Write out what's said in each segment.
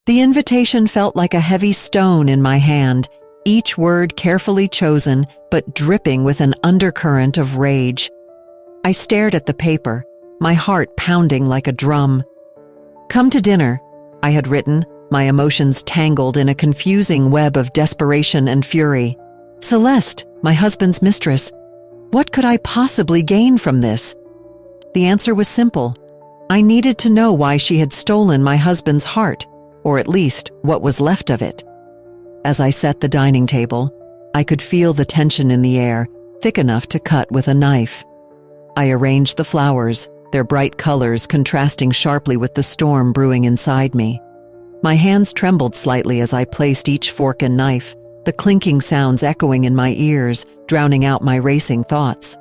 The invitation felt like a heavy stone in my hand, each word carefully chosen but dripping with an undercurrent of rage. I stared at the paper, my heart pounding like a drum. "Come to dinner," I had written, my emotions tangled in a confusing web of desperation and fury. Celeste, my husband's mistress, what could I possibly gain from this? The answer was simple. I needed to know why she had stolen my husband's heart, or at least what was left of it. As I set the dining table, I could feel the tension in the air, thick enough to cut with a knife. I arranged the flowers, their bright colors contrasting sharply with the storm brewing inside me. My hands trembled slightly as I placed each fork and knife, the clinking sounds echoing in my ears, drowning out my racing thoughts.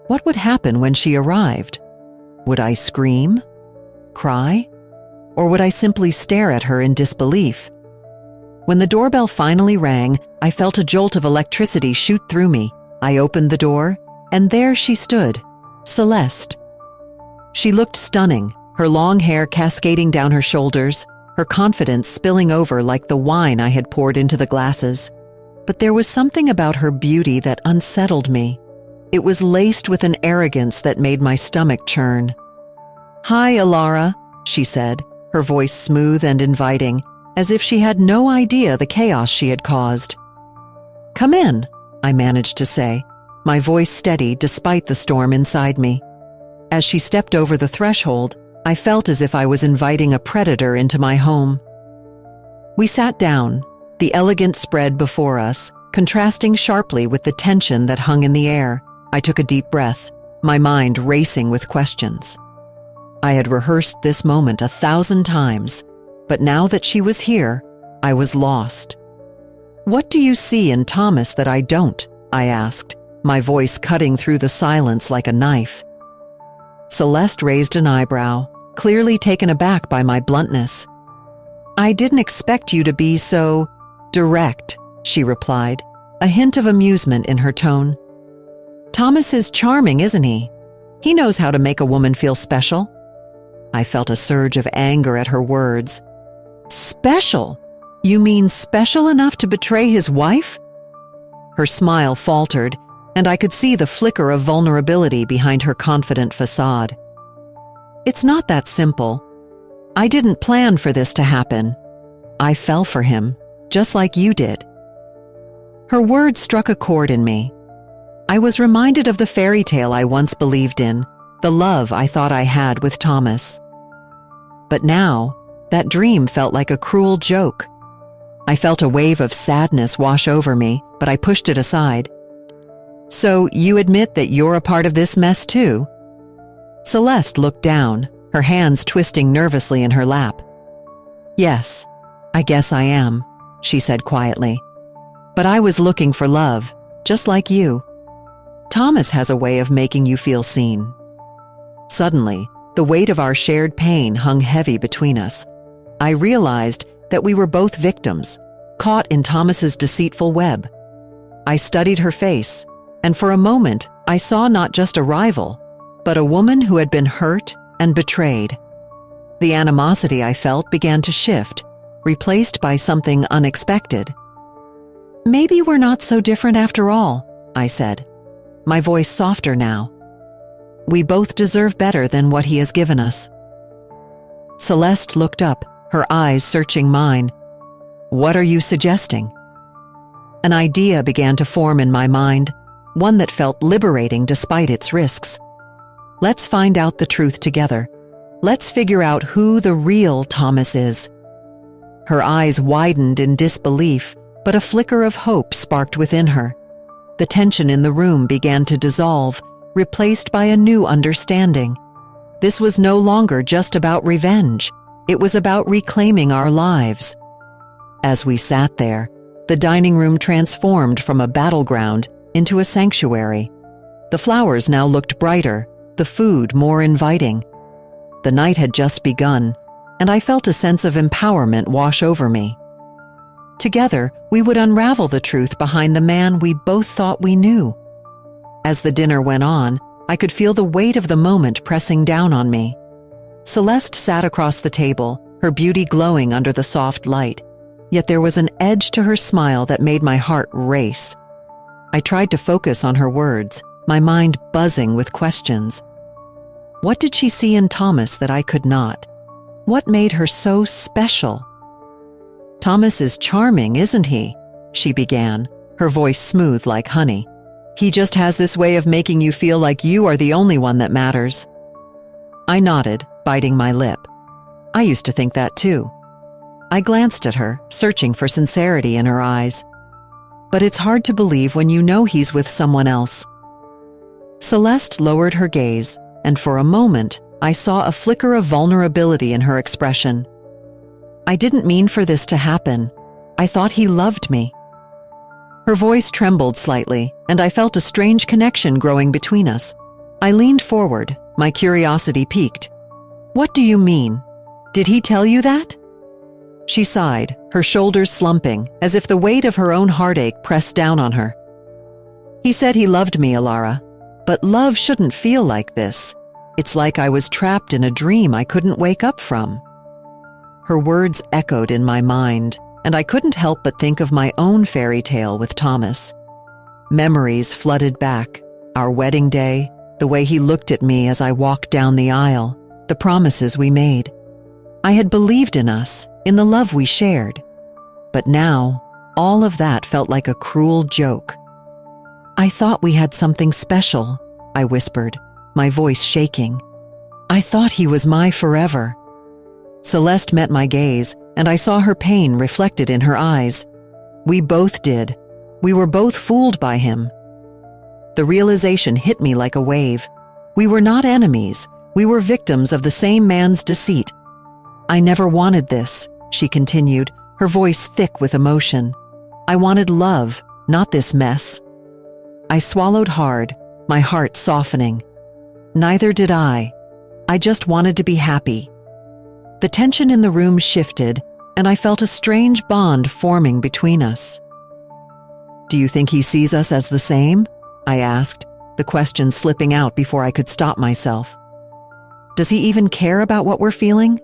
What would happen when she arrived? Would I scream? Cry? Or would I simply stare at her in disbelief? When the doorbell finally rang, I felt a jolt of electricity shoot through me. I opened the door, and there she stood, Celeste. She looked stunning, her long hair cascading down her shoulders, her confidence spilling over like the wine I had poured into the glasses. But there was something about her beauty that unsettled me. It was laced with an arrogance that made my stomach churn. "Hi, Alara," she said, her voice smooth and inviting, as if she had no idea the chaos she had caused. "Come in," I managed to say, my voice steady despite the storm inside me. As she stepped over the threshold, I felt as if I was inviting a predator into my home. We sat down, the elegant spread before us, contrasting sharply with the tension that hung in the air. I took a deep breath, my mind racing with questions. I had rehearsed this moment 1,000 times, but now that she was here, I was lost. "What do you see in Thomas that I don't?" I asked, my voice cutting through the silence like a knife. Celeste raised an eyebrow, clearly taken aback by my bluntness. "I didn't expect you to be so direct," she replied, a hint of amusement in her tone. "Thomas is charming, isn't he? He knows how to make a woman feel special." I felt a surge of anger at her words. "Special? You mean special enough to betray his wife?" Her smile faltered, and I could see the flicker of vulnerability behind her confident facade. "It's not that simple. I didn't plan for this to happen. I fell for him, just like you did." Her words struck a chord in me. I was reminded of the fairy tale I once believed in, the love I thought I had with Thomas. But now, that dream felt like a cruel joke. I felt a wave of sadness wash over me, but I pushed it aside. "So you admit that you're a part of this mess too?" Celeste looked down, her hands twisting nervously in her lap. "Yes, I guess I am," she said quietly. "But I was looking for love, just like you. Thomas has a way of making you feel seen." Suddenly, the weight of our shared pain hung heavy between us. I realized that we were both victims, caught in Thomas's deceitful web. I studied her face, and for a moment I saw not just a rival, but a woman who had been hurt and betrayed. The animosity I felt began to shift, replaced by something unexpected. "Maybe we're not so different after all," I said, my voice softer now. "We both deserve better than what he has given us." Celeste looked up, her eyes searching mine. "What are you suggesting?" An idea began to form in my mind, one that felt liberating despite its risks. Let's find out the truth together. Let's figure out who the real Thomas is. Her eyes widened in disbelief, but a flicker of hope sparked within her. The tension in the room began to dissolve, replaced by a new understanding. This was no longer just about revenge. It was about reclaiming our lives. As we sat there, the dining room transformed from a battleground into a sanctuary. The flowers now looked brighter, the food more inviting. The night had just begun, and I felt a sense of empowerment wash over me. Together, we would unravel the truth behind the man we both thought we knew. As the dinner went on, I could feel the weight of the moment pressing down on me. Celeste sat across the table, her beauty glowing under the soft light, yet there was an edge to her smile that made my heart race. I tried to focus on her words, my mind buzzing with questions. What did she see in Thomas that I could not? What made her so special? "Thomas is charming, isn't he?" she began, her voice smooth like honey. "He just has this way of making you feel like you are the only one that matters." I nodded, biting my lip. I used to think that too. I glanced at her, searching for sincerity in her eyes. "But it's hard to believe when you know he's with someone else." Celeste lowered her gaze, and for a moment, I saw a flicker of vulnerability in her expression. "I didn't mean for this to happen. I thought he loved me." Her voice trembled slightly, and I felt a strange connection growing between us. I leaned forward, my curiosity piqued. "What do you mean? Did he tell you that?" She sighed, her shoulders slumping, as if the weight of her own heartache pressed down on her. "He said he loved me, Alara, but love shouldn't feel like this. It's like I was trapped in a dream I couldn't wake up from." Her words echoed in my mind, and I couldn't help but think of my own fairy tale with Thomas. Memories flooded back, our wedding day, the way he looked at me as I walked down the aisle, the promises we made. I had believed in us, in the love we shared. But now, all of that felt like a cruel joke. "I thought we had something special," I whispered, my voice shaking. "I thought he was my forever." Celeste met my gaze, and I saw her pain reflected in her eyes. We both did. We were both fooled by him. The realization hit me like a wave. We were not enemies. We were victims of the same man's deceit. "I never wanted this," she continued, her voice thick with emotion. "I wanted love, not this mess." I swallowed hard, my heart softening. Neither did I. I just wanted to be happy. The tension in the room shifted, and I felt a strange bond forming between us. "Do you think he sees us as the same?" I asked, the question slipping out before I could stop myself. "Does he even care about what we're feeling?"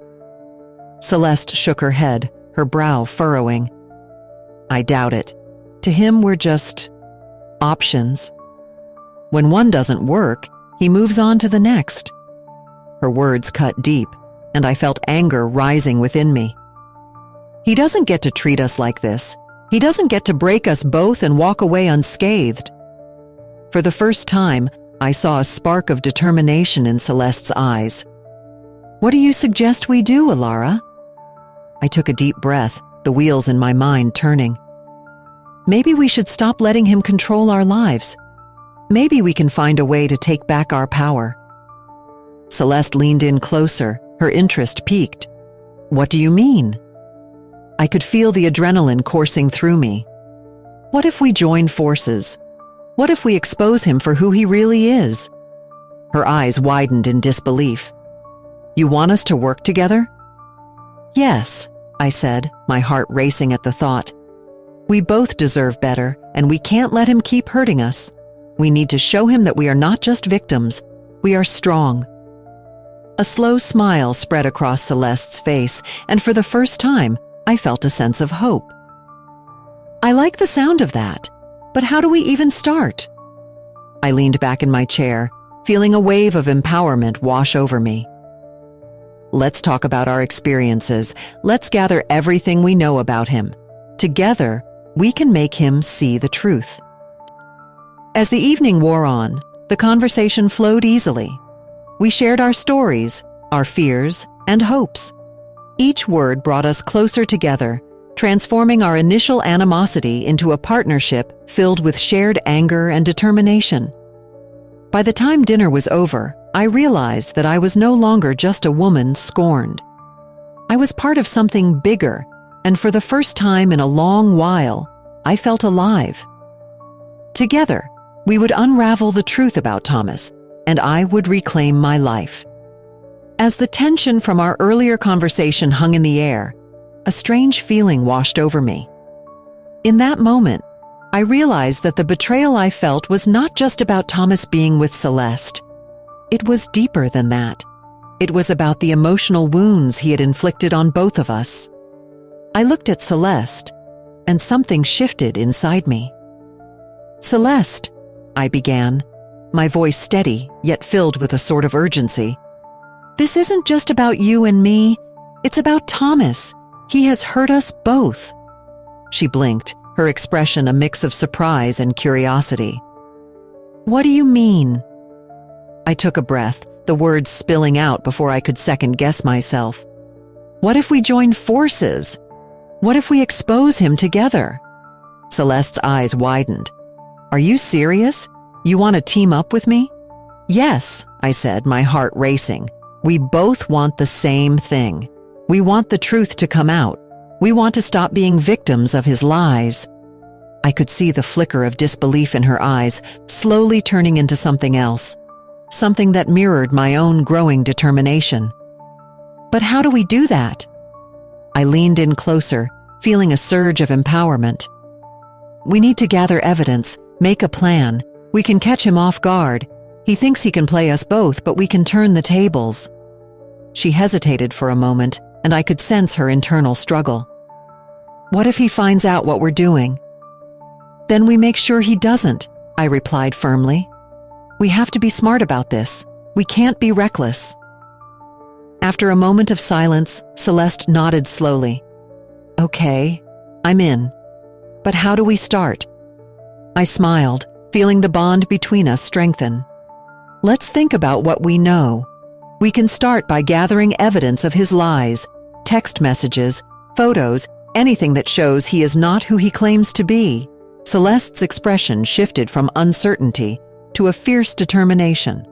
Celeste shook her head, her brow furrowing. "I doubt it. To him, we're just options. When one doesn't work, he moves on to the next." Her words cut deep, and I felt anger rising within me. "He doesn't get to treat us like this. He doesn't get to break us both and walk away unscathed." For the first time, I saw a spark of determination in Celeste's eyes. "What do you suggest we do, Alara?" I took a deep breath, the wheels in my mind turning. "Maybe we should stop letting him control our lives. Maybe we can find a way to take back our power." Celeste leaned in closer, her interest piqued. "What do you mean?" I could feel the adrenaline coursing through me. "What if we join forces? What if we expose him for who he really is?" Her eyes widened in disbelief. "You want us to work together?" "Yes," I said, my heart racing at the thought. "We both deserve better, and we can't let him keep hurting us. We need to show him that we are not just victims. We are strong." A slow smile spread across Celeste's face, and for the first time, I felt a sense of hope. "I like the sound of that, but how do we even start?" I leaned back in my chair, feeling a wave of empowerment wash over me. "Let's talk about our experiences. Let's gather everything we know about him. Together, we can make him see the truth." As the evening wore on, the conversation flowed easily. We shared our stories, our fears, and hopes. Each word brought us closer together, transforming our initial animosity into a partnership filled with shared anger and determination. By the time dinner was over, I realized that I was no longer just a woman scorned. I was part of something bigger, and for the first time in a long while, I felt alive. Together, we would unravel the truth about Thomas, and I would reclaim my life. As the tension from our earlier conversation hung in the air, a strange feeling washed over me. In that moment, I realized that the betrayal I felt was not just about Thomas being with Celeste. It was deeper than that. It was about the emotional wounds he had inflicted on both of us. I looked at Celeste, and something shifted inside me. "Celeste," I began, my voice steady yet filled with a sort of urgency. "This isn't just about you and me. It's about Thomas. He has hurt us both." She blinked, her expression a mix of surprise and curiosity. "What do you mean?" I took a breath, the words spilling out before I could second-guess myself. "What if we join forces? What if we expose him together?" Celeste's eyes widened. "Are you serious? You want to team up with me?" "Yes," I said, my heart racing. "We both want the same thing. We want the truth to come out. We want to stop being victims of his lies." I could see the flicker of disbelief in her eyes, slowly turning into something else, something that mirrored my own growing determination. "But how do we do that?" I leaned in closer, feeling a surge of empowerment. "We need to gather evidence, make a plan. We can catch him off guard. He thinks he can play us both, but we can turn the tables." She hesitated for a moment, and I could sense her internal struggle. "What if he finds out what we're doing?" "Then we make sure he doesn't," I replied firmly. "We have to be smart about this. We can't be reckless." After a moment of silence, Celeste nodded slowly. "Okay, I'm in. But how do we start?" I smiled, feeling the bond between us strengthen. "Let's think about what we know. We can start by gathering evidence of his lies, text messages, photos, anything that shows he is not who he claims to be." Celeste's expression shifted from uncertainty to a fierce determination.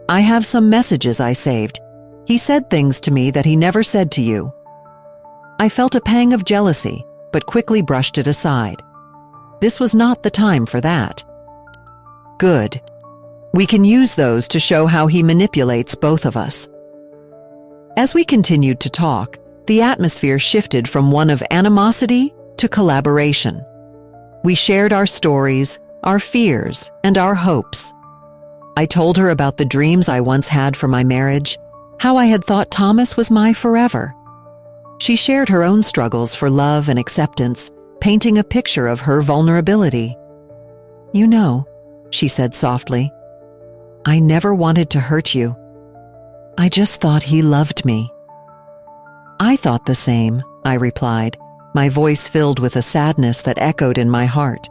"I have some messages I saved. He said things to me that he never said to you." I felt a pang of jealousy, but quickly brushed it aside. This was not the time for that. "Good. We can use those to show how he manipulates both of us." As we continued to talk, the atmosphere shifted from one of animosity to collaboration. We shared our stories, our fears, and our hopes. I told her about the dreams I once had for my marriage, how I had thought Thomas was my forever. She shared her own struggles for love and acceptance, painting a picture of her vulnerability. "You know," she said softly, "I never wanted to hurt you. I just thought he loved me." "I thought the same," I replied, my voice filled with a sadness that echoed in my heart.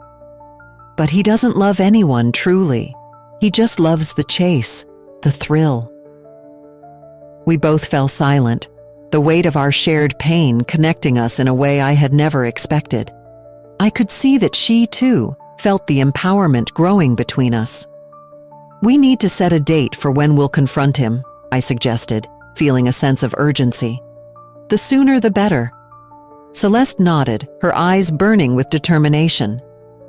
"But he doesn't love anyone truly. He just loves the chase, the thrill." We both fell silent, the weight of our shared pain connecting us in a way I had never expected. I could see that she, too, felt the empowerment growing between us. "We need to set a date for when we'll confront him," I suggested, feeling a sense of urgency. "The sooner the better." Celeste nodded, her eyes burning with determination.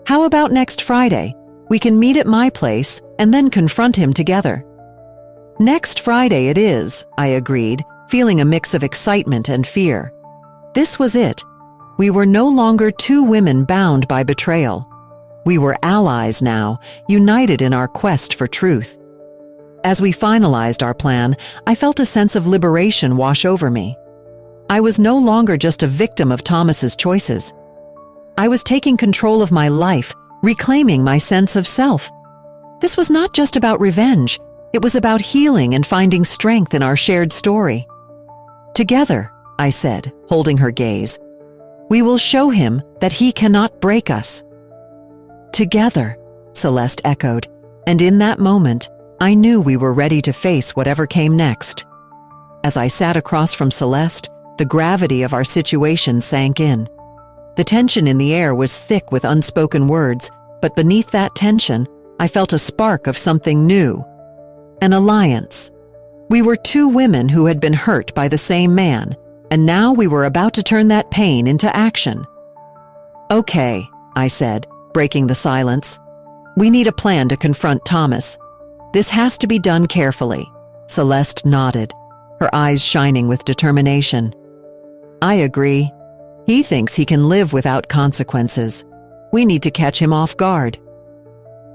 "How about next Friday? We can meet at my place and then confront him together." "Next Friday it is," I agreed, feeling a mix of excitement and fear. This was it. We were no longer two women bound by betrayal. We were allies now, united in our quest for truth. As we finalized our plan, I felt a sense of liberation wash over me. I was no longer just a victim of Thomas's choices. I was taking control of my life, reclaiming my sense of self. This was not just about revenge. It was about healing and finding strength in our shared story. "Together," I said, holding her gaze, "we will show him that he cannot break us." "Together," Celeste echoed, and in that moment, I knew we were ready to face whatever came next. As I sat across from Celeste, the gravity of our situation sank in. The tension in the air was thick with unspoken words, but beneath that tension, I felt a spark of something new. An alliance. We were two women who had been hurt by the same man, and now we were about to turn that pain into action. "Okay," I said, breaking the silence. "We need a plan to confront Thomas. This has to be done carefully." Celeste nodded, her eyes shining with determination. "I agree. He thinks he can live without consequences. We need to catch him off guard."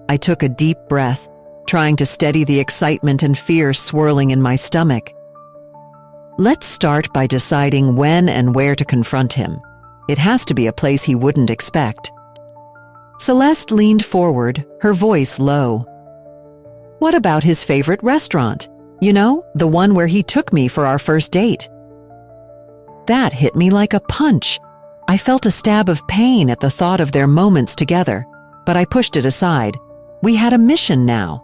I took a deep breath, trying to steady the excitement and fear swirling in my stomach. Let's start by deciding when and where to confront him. It has to be a place he wouldn't expect. Celeste leaned forward, her voice low. What about his favorite restaurant? You know, the one where he took me for our first date. That hit me like a punch. I felt a stab of pain at the thought of their moments together, but I pushed it aside. We had a mission now.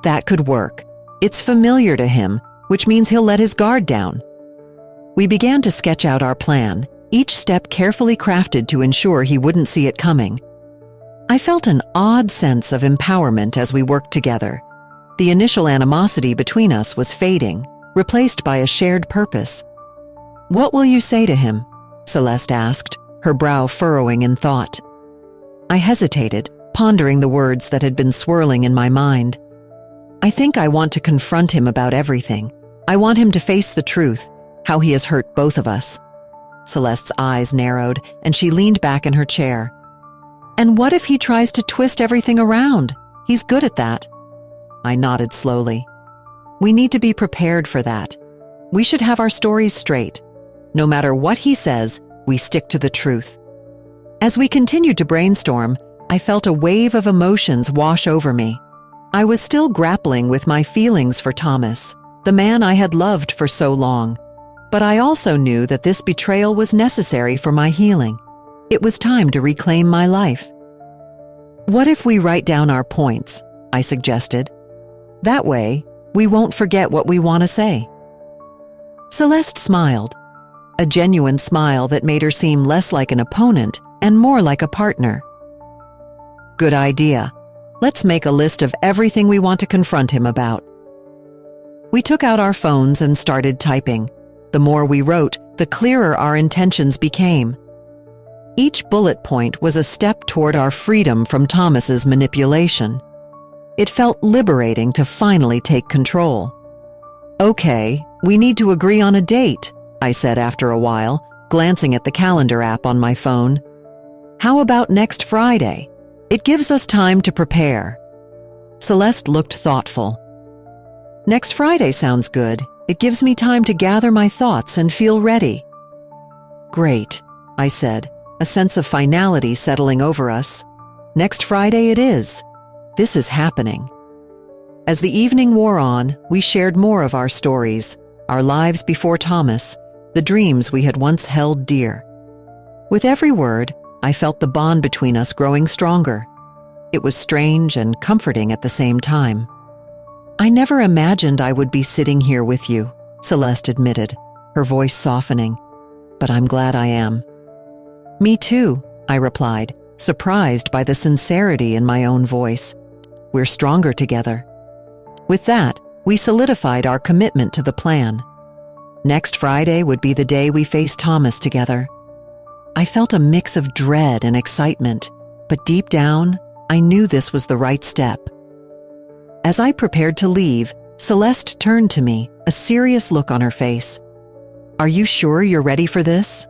That could work. It's familiar to him, which means he'll let his guard down. We began to sketch out our plan, each step carefully crafted to ensure he wouldn't see it coming. I felt an odd sense of empowerment as we worked together. The initial animosity between us was fading, replaced by a shared purpose. What will you say to him? Celeste asked, her brow furrowing in thought. I hesitated, pondering the words that had been swirling in my mind. I think I want to confront him about everything. I want him to face the truth, how he has hurt both of us. Celeste's eyes narrowed, and she leaned back in her chair. And what if he tries to twist everything around? He's good at that. I nodded slowly. We need to be prepared for that. We should have our stories straight. No matter what he says, we stick to the truth. As we continued to brainstorm, I felt a wave of emotions wash over me. I was still grappling with my feelings for Thomas, the man I had loved for so long. But I also knew that this betrayal was necessary for my healing. It was time to reclaim my life. What if we write down our points? I suggested. That way, we won't forget what we want to say. Celeste smiled, a genuine smile that made her seem less like an opponent and more like a partner. Good idea. Let's make a list of everything we want to confront him about. We took out our phones and started typing. The more we wrote, the clearer our intentions became. Each bullet point was a step toward our freedom from Thomas's manipulation. It felt liberating to finally take control. Okay, we need to agree on a date, I said after a while, glancing at the calendar app on my phone. How about next Friday? It gives us time to prepare. Celeste looked thoughtful. Next Friday sounds good. It gives me time to gather my thoughts and feel ready. Great, I said, a sense of finality settling over us. Next Friday it is. This is happening. As the evening wore on, we shared more of our stories, our lives before Thomas, the dreams we had once held dear. With every word, I felt the bond between us growing stronger. It was strange and comforting at the same time. I never imagined I would be sitting here with you, Celeste admitted, her voice softening. But I'm glad I am. Me too, I replied, surprised by the sincerity in my own voice. We're stronger together. With that, we solidified our commitment to the plan. Next Friday would be the day we faced Thomas together. I felt a mix of dread and excitement, but deep down, I knew this was the right step. As I prepared to leave, Celeste turned to me, a serious look on her face. Are you sure you're ready for this?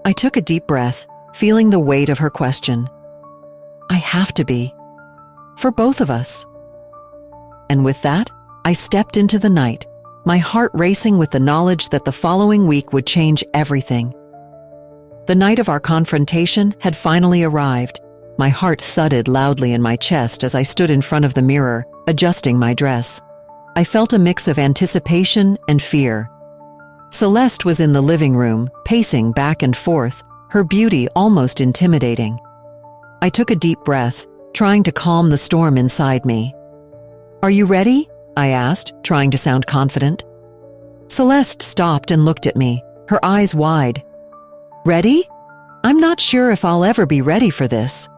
I took a deep breath, feeling the weight of her question. I have to be. For both of us. And with that, I stepped into the night, my heart racing with the knowledge that the following week would change everything. The night of our confrontation had finally arrived. My heart thudded loudly in my chest as I stood in front of the mirror, adjusting my dress. I felt a mix of anticipation and fear. Celeste was in the living room, pacing back and forth, her beauty almost intimidating. I took a deep breath, trying to calm the storm inside me. Are you ready? I asked, trying to sound confident. Celeste stopped and looked at me, her eyes wide. Ready? I'm not sure if I'll ever be ready for this.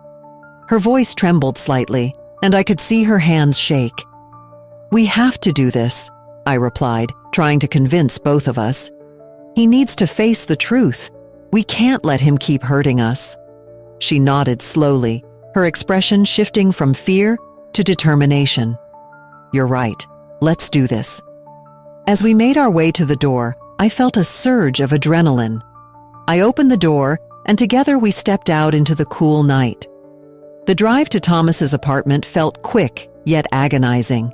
Her voice trembled slightly, and I could see her hands shake. We have to do this, I replied, trying to convince both of us. He needs to face the truth. We can't let him keep hurting us. She nodded slowly, her expression shifting from fear to determination. You're right. Let's do this. As we made our way to the door, I felt a surge of adrenaline. I opened the door, and together we stepped out into the cool night. The drive to Thomas's apartment felt quick, yet agonizing.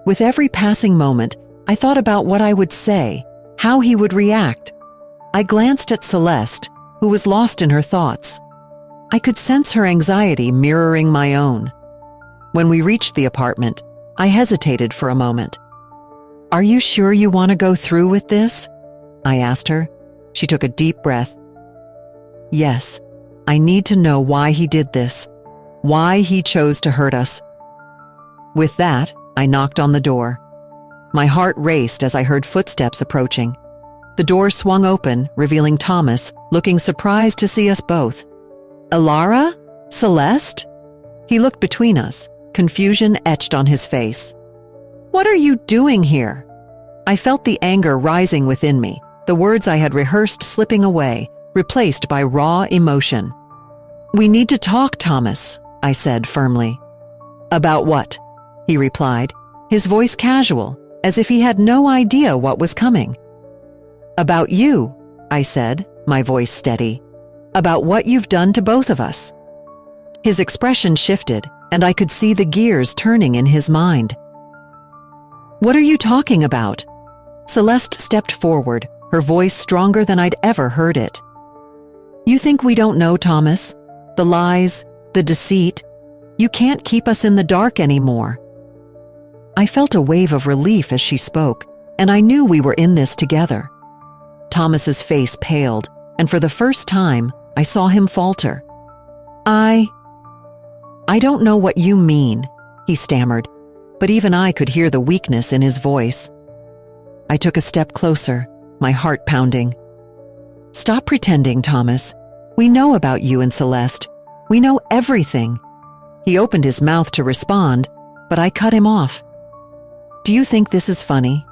With every passing moment, I thought about what I would say, how he would react. I glanced at Celeste, who was lost in her thoughts. I could sense her anxiety mirroring my own. When we reached the apartment, I hesitated for a moment. "Are you sure you want to go through with this?" I asked her. She took a deep breath. "Yes, I need to know why he did this, why he chose to hurt us." With that, I knocked on the door. My heart raced as I heard footsteps approaching. The door swung open, revealing Thomas, looking surprised to see us both. "Ilara? Celeste?" He looked between us, confusion etched on his face. "What are you doing here?" I felt the anger rising within me, the words I had rehearsed slipping away, replaced by raw emotion. "We need to talk, Thomas," I said firmly. "About what?" he replied, his voice casual, as if he had no idea what was coming. "About you," I said, my voice steady. "About what you've done to both of us." His expression shifted, and I could see the gears turning in his mind. "What are you talking about?" Celeste stepped forward, her voice stronger than I'd ever heard it. "You think we don't know, Thomas? The lies, the deceit. You can't keep us in the dark anymore." I felt a wave of relief as she spoke, and I knew we were in this together. Thomas's face paled, and for the first time, I saw him falter. I don't know what you mean," he stammered, but even I could hear the weakness in his voice. I took a step closer, my heart pounding. "Stop pretending, Thomas. We know about you and Celeste. We know everything." He opened his mouth to respond, but I cut him off. "Do you think this is funny?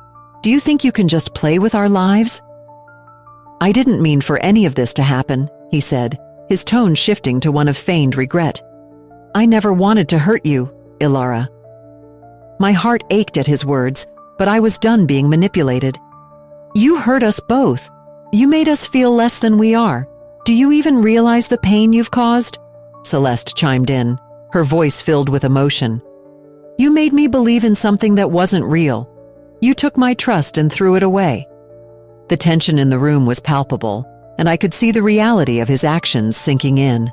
Do you think you can just play with our lives?" "I didn't mean for any of this to happen," he said, his tone shifting to one of feigned regret. "I never wanted to hurt you, Ilara." My heart ached at his words, but I was done being manipulated. "You hurt us both. You made us feel less than we are. Do you even realize the pain you've caused?" Celeste chimed in, her voice filled with emotion. "You made me believe in something that wasn't real. You took my trust and threw it away." The tension in the room was palpable, and I could see the reality of his actions sinking in.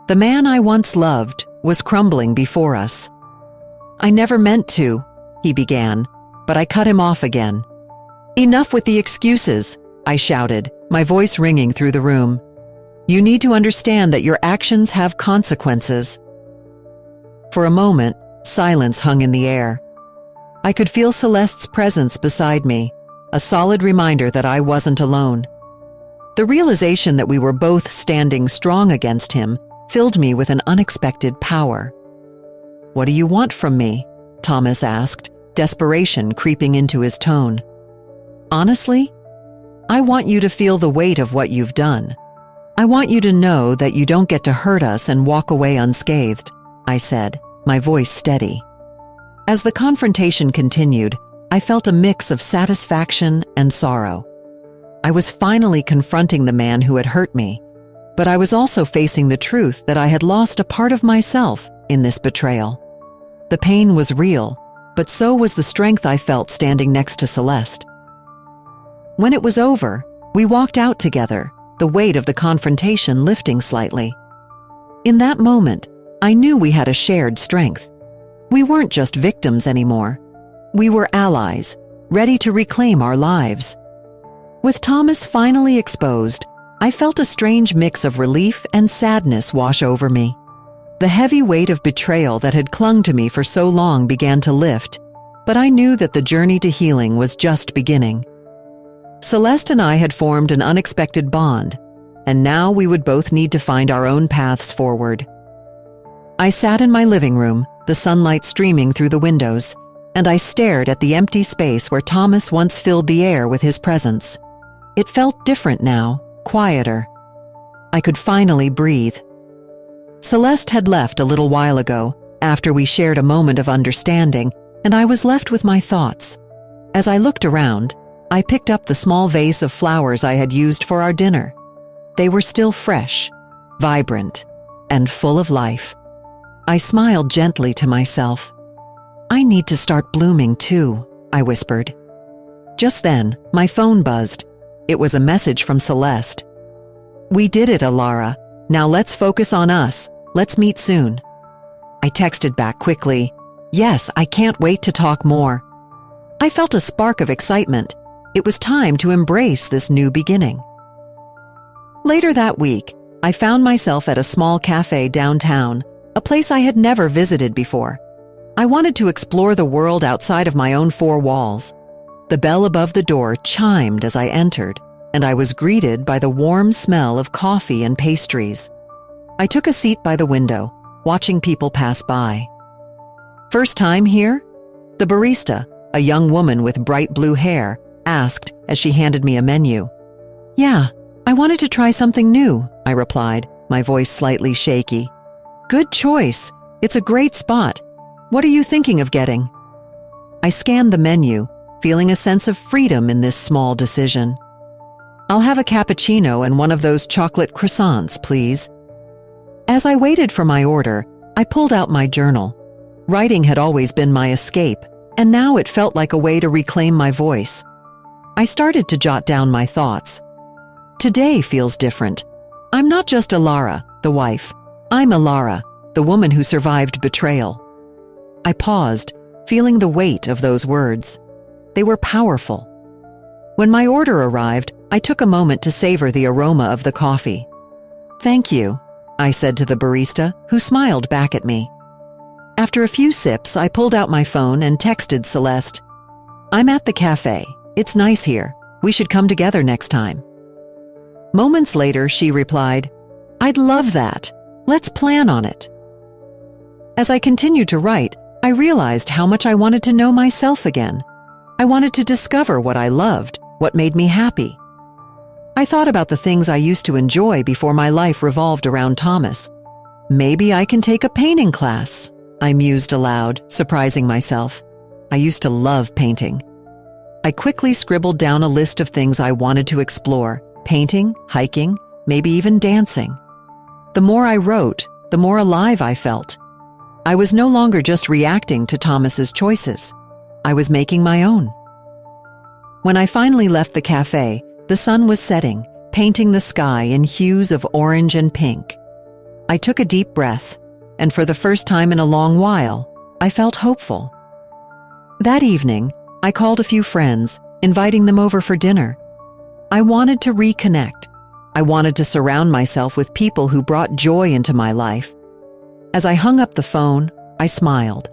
The man I once loved was crumbling before us. "I never meant to," he began, but I cut him off again. "Enough with the excuses," I shouted, my voice ringing through the room. "You need to understand that your actions have consequences." For a moment, silence hung in the air. I could feel Celeste's presence beside me, a solid reminder that I wasn't alone. The realization that we were both standing strong against him filled me with an unexpected power. "What do you want from me?" Thomas asked, desperation creeping into his tone. "Honestly, I want you to feel the weight of what you've done. I want you to know that you don't get to hurt us and walk away unscathed," I said, my voice steady. As the confrontation continued, I felt a mix of satisfaction and sorrow. I was finally confronting the man who had hurt me, but I was also facing the truth that I had lost a part of myself in this betrayal. The pain was real, but so was the strength I felt standing next to Celeste. When it was over, we walked out together, the weight of the confrontation lifting slightly. In that moment, I knew we had a shared strength. We weren't just victims anymore. We were allies, ready to reclaim our lives. With Thomas finally exposed, I felt a strange mix of relief and sadness wash over me. The heavy weight of betrayal that had clung to me for so long began to lift, but I knew that the journey to healing was just beginning. Celeste and I had formed an unexpected bond, and now we would both need to find our own paths forward. I sat in my living room, the sunlight streaming through the windows, and I stared at the empty space where Thomas once filled the air with his presence. It felt different now, quieter. I could finally breathe. Celeste had left a little while ago, after we shared a moment of understanding, and I was left with my thoughts. As I looked around, I picked up the small vase of flowers I had used for our dinner. They were still fresh, vibrant, and full of life. I smiled gently to myself. I need to start blooming too, I whispered. Just then, my phone buzzed. It was a message from Celeste. We did it, Alara. Now let's focus on us. Let's meet soon. I texted back quickly, yes, I can't wait to talk more. I felt a spark of excitement. It was time to embrace this new beginning. Later that week, I found myself at a small cafe downtown, a place I had never visited before. I wanted to explore the world outside of my own four walls. The bell above the door chimed as I entered, and I was greeted by the warm smell of coffee and pastries. I took a seat by the window, watching people pass by. First time here? The barista, a young woman with bright blue hair, asked as she handed me a menu. Yeah, I wanted to try something new, I replied, my voice slightly shaky. Good choice. It's a great spot. What are you thinking of getting? I scanned the menu, feeling a sense of freedom in this small decision. I'll have a cappuccino and one of those chocolate croissants, please. As I waited for my order, I pulled out my journal. Writing had always been my escape, and now it felt like a way to reclaim my voice. I started to jot down my thoughts. Today feels different. I'm not just Alara, the wife. I'm Alara, the woman who survived betrayal. I paused, feeling the weight of those words. They were powerful. When my order arrived, I took a moment to savor the aroma of the coffee. Thank you, I said to the barista, who smiled back at me. After a few sips, I pulled out my phone and texted Celeste. I'm at the cafe. It's nice here. We should come together next time. Moments later, she replied, I'd love that. Let's plan on it. As I continued to write, I realized how much I wanted to know myself again. I wanted to discover what I loved, what made me happy. I thought about the things I used to enjoy before my life revolved around Thomas. Maybe I can take a painting class, I mused aloud, surprising myself. I used to love painting. I quickly scribbled down a list of things I wanted to explore: painting, hiking, maybe even dancing. The more I wrote, the more alive I felt. I was no longer just reacting to Thomas's choices. I was making my own. When I finally left the cafe, the sun was setting, painting the sky in hues of orange and pink. I took a deep breath, and for the first time in a long while, I felt hopeful. That evening, I called a few friends, inviting them over for dinner. I wanted to reconnect. I wanted to surround myself with people who brought joy into my life. As I hung up the phone, I smiled.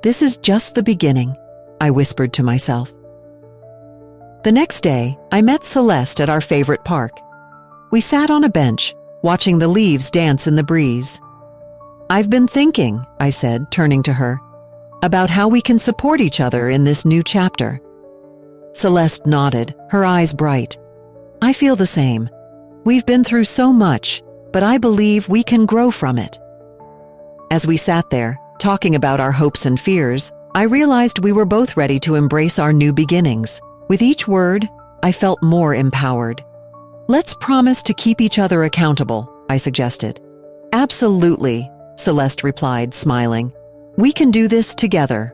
This is just the beginning, I whispered to myself. The next day, I met Celeste at our favorite park. We sat on a bench, watching the leaves dance in the breeze. I've been thinking, I said, turning to her, about how we can support each other in this new chapter. Celeste nodded, her eyes bright. I feel the same. We've been through so much, but I believe we can grow from it. As we sat there, talking about our hopes and fears, I realized we were both ready to embrace our new beginnings. With each word, I felt more empowered. Let's promise to keep each other accountable, I suggested. Absolutely, Celeste replied, smiling. We can do this together.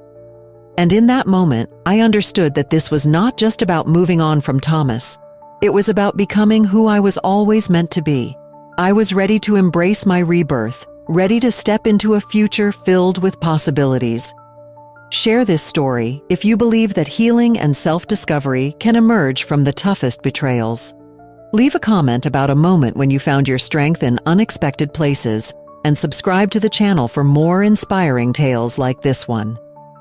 And in that moment, I understood that this was not just about moving on from Thomas. It was about becoming who I was always meant to be. I was ready to embrace my rebirth, ready to step into a future filled with possibilities. Share this story if you believe that healing and self-discovery can emerge from the toughest betrayals. Leave a comment about a moment when you found your strength in unexpected places, and subscribe to the channel for more inspiring tales like this one.